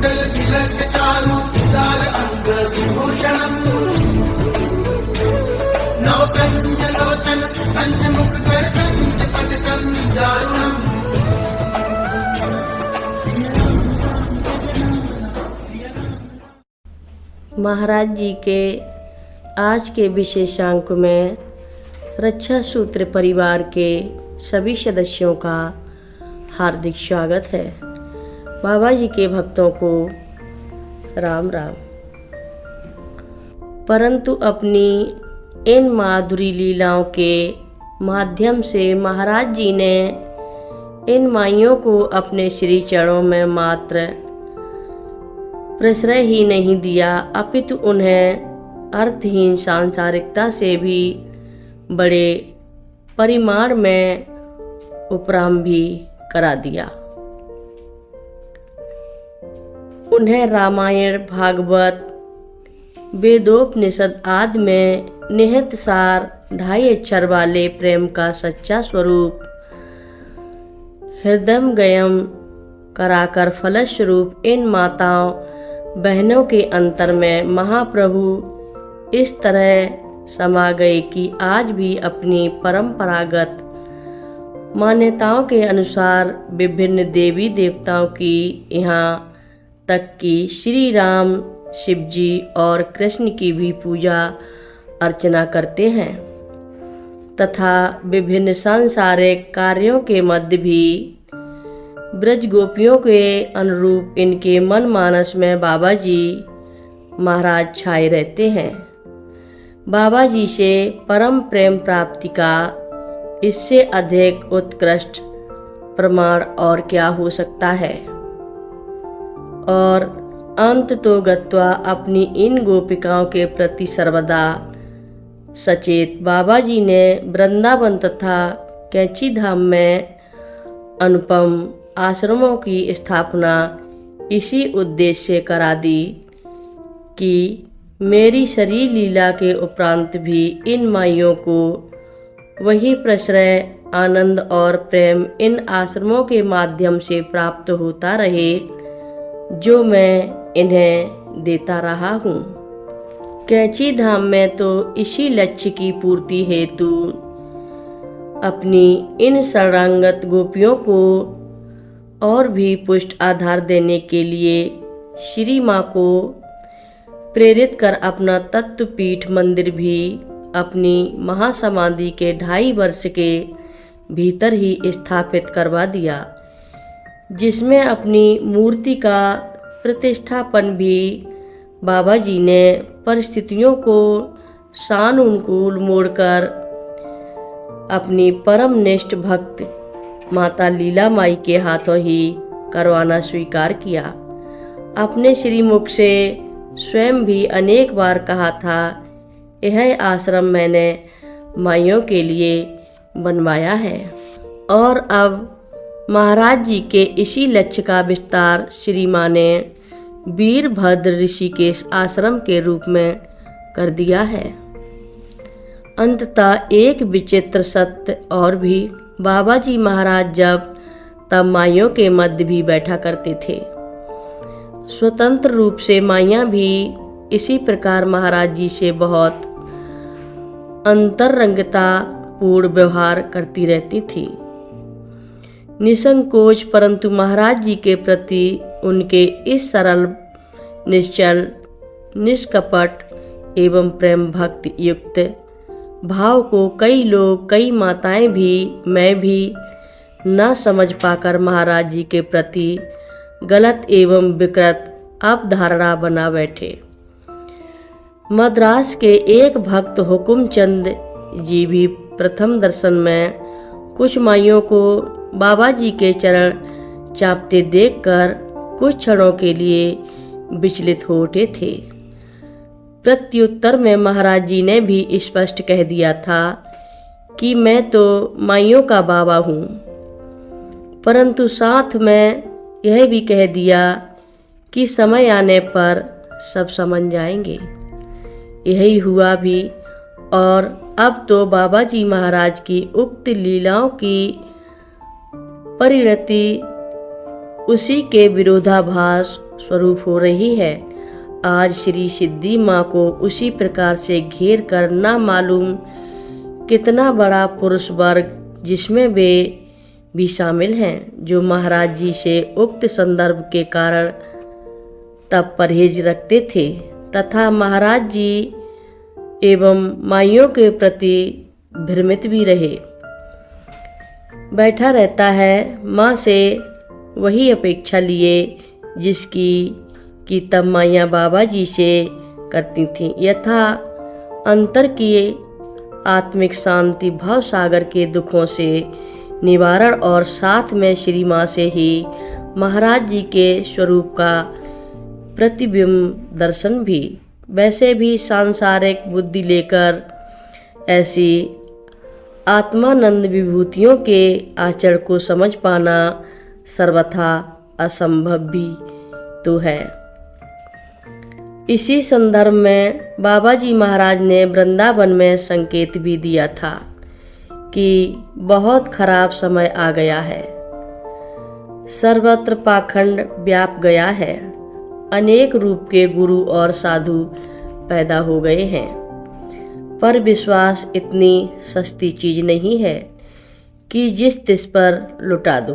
कुंडल तिलक चारु उदार अंग विभूषणम् नवकंजलोचन पंचमुख कर पंचपदकं दारुणम्। महाराज जी के आज के विशेषांक में रक्षा सूत्र परिवार के सभी सदस्यों का हार्दिक स्वागत है। बाबा जी के भक्तों को राम राम। परंतु अपनी इन माधुरी लीलाओं के माध्यम से महाराज जी ने इन माइयों को अपने श्री चरणों में मात्र प्रश्रय ही नहीं दिया, अपितु उन्हें अर्थहीन सांसारिकता से भी बड़े परिमाण में उपराम भी करा दिया। उन्हें रामायण, भागवत, वेदोपनिषद आदि में निहित सार 2.5 अक्षर वाले प्रेम का सच्चा स्वरूप हृदयंगम कराकर फलस्वरूप इन माताओं बहनों के अंतर में महाप्रभु इस तरह समा गए कि आज भी अपनी परंपरागत मान्यताओं के अनुसार विभिन्न देवी देवताओं की यहाँ तक कि श्री राम, शिव जी और कृष्ण की भी पूजा अर्चना करते हैं तथा विभिन्न सांसारिक कार्यों के मध्य भी ब्रज गोपियों के अनुरूप इनके मन मानस में बाबा जी महाराज छाए रहते हैं। बाबा जी से परम प्रेम प्राप्ति का इससे अधिक उत्कृष्ट प्रमाण और क्या हो सकता है। और अंत तो गत्वा अपनी इन गोपिकाओं के प्रति सर्वदा सचेत बाबा जी ने वृंदावन तथा कैची धाम में अनुपम आश्रमों की स्थापना इसी उद्देश्य से करा दी कि मेरी शरीर लीला के उपरांत भी इन माइयों को वही प्रश्रय, आनंद और प्रेम इन आश्रमों के माध्यम से प्राप्त होता रहे जो मैं इन्हें देता रहा हूँ। कैची धाम में तो इसी लक्ष्य की पूर्ति हेतु अपनी इन शरणागत गोपियों को और भी पुष्ट आधार देने के लिए श्री माँ को प्रेरित कर अपना तत्वपीठ मंदिर भी अपनी महासमाधि के 2.5 वर्ष के भीतर ही स्थापित करवा दिया, जिसमें अपनी मूर्ति का प्रतिष्ठापन भी बाबा जी ने परिस्थितियों को सानुकूल मोड़कर अपनी परम निष्ठ भक्त माता लीला माई के हाथों ही करवाना स्वीकार किया। अपने श्रीमुख से स्वयं भी अनेक बार कहा था, यह आश्रम मैंने माइयों के लिए बनवाया है। और अब महाराज जी के इसी लक्ष्य का विस्तार श्री माँ ने वीरभद्र ऋषिकेश आश्रम के रूप में कर दिया है। अंततः एक विचित्र सत्य और भी, बाबा जी महाराज जब तब माइयों के मध्य भी बैठा करते थे। स्वतंत्र रूप से माइयाँ भी इसी प्रकार महाराज जी से बहुत अंतरंगता पूर्ण व्यवहार करती रहती थी, निसंकोच। परंतु महाराज जी के प्रति उनके इस सरल, निश्चल, निष्कपट एवं प्रेम भक्ति युक्त भाव को कई लोग, कई माताएं भी, मैं भी न समझ पाकर महाराज जी के प्रति गलत एवं विकृत अवधारणा बना बैठे। मद्रास के एक भक्त हुकुमचंद जी भी प्रथम दर्शन में कुछ माइयों को बाबा जी के चरण चापते देखकर कुछ क्षणों के लिए विचलित हो उठे थे। प्रत्युत्तर में महाराज जी ने भी स्पष्ट कह दिया था कि मैं तो माइयों का बाबा हूँ, परंतु साथ में यह भी कह दिया कि समय आने पर सब समझ जाएंगे। यही हुआ भी, और अब तो बाबा जी महाराज की उक्त लीलाओं की परिणति उसी के विरोधाभास स्वरूप हो रही है। आज श्री सिद्धि माँ को उसी प्रकार से घेर कर ना मालूम कितना बड़ा पुरुष वर्ग, जिसमें वे भी शामिल हैं, जो महाराज जी से उक्त संदर्भ के कारण तब परहेज रखते थे तथा महाराज जी एवं माइयों के प्रति भ्रमित भी रहे। बैठा रहता है माँ से वही अपेक्षा लिए जिसकी कि तब माइयाँ बाबा जी से करती थीं। यथा अंतर की आत्मिक शांति भाव सागर के दुखों से निवारण और साथ में श्री माँ से ही महाराज जी के स्वरूप का प्रतिबिंब दर्शन भी। वैसे भी सांसारिक बुद्धि लेकर ऐसी आत्मानंद विभूतियों के आचरण को समझ पाना सर्वथा असंभव भी तो है। इसी संदर्भ में बाबा जी महाराज ने वृंदावन में संकेत भी दिया था कि बहुत खराब समय आ गया है, सर्वत्र पाखंड व्याप गया है, अनेक रूप के गुरु और साधु पैदा हो गए हैं, पर विश्वास इतनी सस्ती चीज नहीं है कि जिस तिस पर लुटा दो।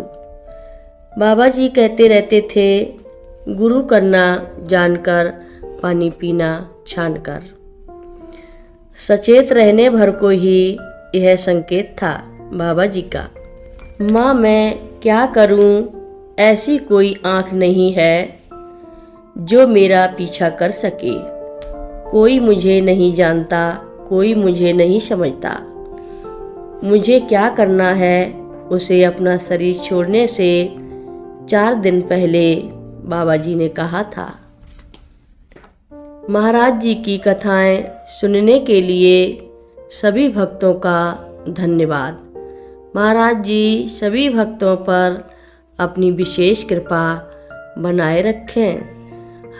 बाबा जी कहते रहते थे, गुरु करना जानकर, पानी पीना छानकर। सचेत रहने भर को ही यह संकेत था बाबा जी का। माँ मैं क्या करूं, ऐसी कोई आँख नहीं है जो मेरा पीछा कर सके। कोई मुझे नहीं जानता, कोई मुझे नहीं समझता। मुझे क्या करना है, उसे अपना शरीर छोड़ने से 4 दिन पहले बाबा जी ने कहा था। महाराज जी की कथाएं सुनने के लिए सभी भक्तों का धन्यवाद। महाराज जी सभी भक्तों पर अपनी विशेष कृपा बनाए रखें।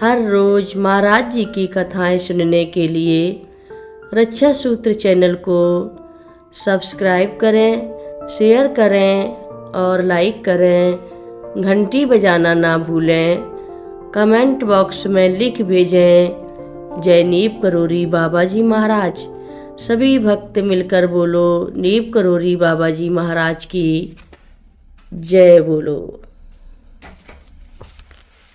हर रोज़ महाराज जी की कथाएं सुनने के लिए रक्षा सूत्र चैनल को सब्सक्राइब करें, शेयर करें और लाइक करें। घंटी बजाना ना भूलें। कमेंट बॉक्स में लिख भेजें, जय नीप करोरी बाबा जी महाराज। सभी भक्त मिलकर बोलो, नीप करोरी बाबा जी महाराज की जय बोलो।